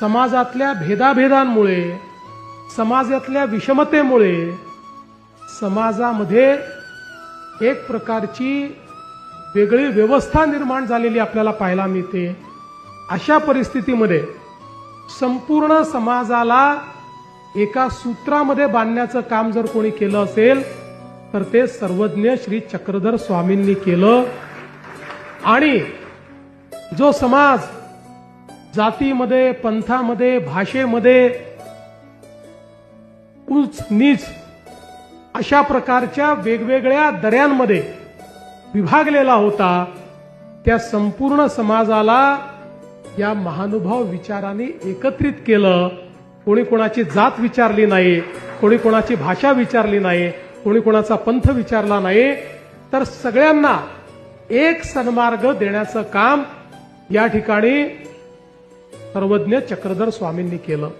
समाजातल्या भेदाभेदांमुळे, समाजातल्या विषमतेमुळे समाजामध्ये एक प्रकारची वेगळी व्यवस्था निर्माण झालेली आपल्याला पाहायला मिळते। अशा परिस्थितीमध्ये संपूर्ण समाजाला एका सूत्रामध्ये बांधण्याचं काम जर कोणी केलं असेल तर ते सर्वज्ञ श्री चक्रधर स्वामींनी केलं। आणि जो समाज जातीमध्ये, पंथामध्ये, भाषेमध्ये उच्च नीच अशा प्रकारच्या वेगवेगळ्या दऱ्यांमध्ये विभागलेला होता, त्या संपूर्ण समाजाला या महानुभाव विचाराने एकत्रित केलं। कोणी कोणाची जात विचारली नाही, कोणी कोणाची भाषा विचारली नाही, कोणी कोणाचा पंथ विचारला नाही, तर सगळ्यांना एक सन्मार्ग देण्याचं काम या ठिकाणी सर्वज्ञ चक्रधर स्वामींनी केलं।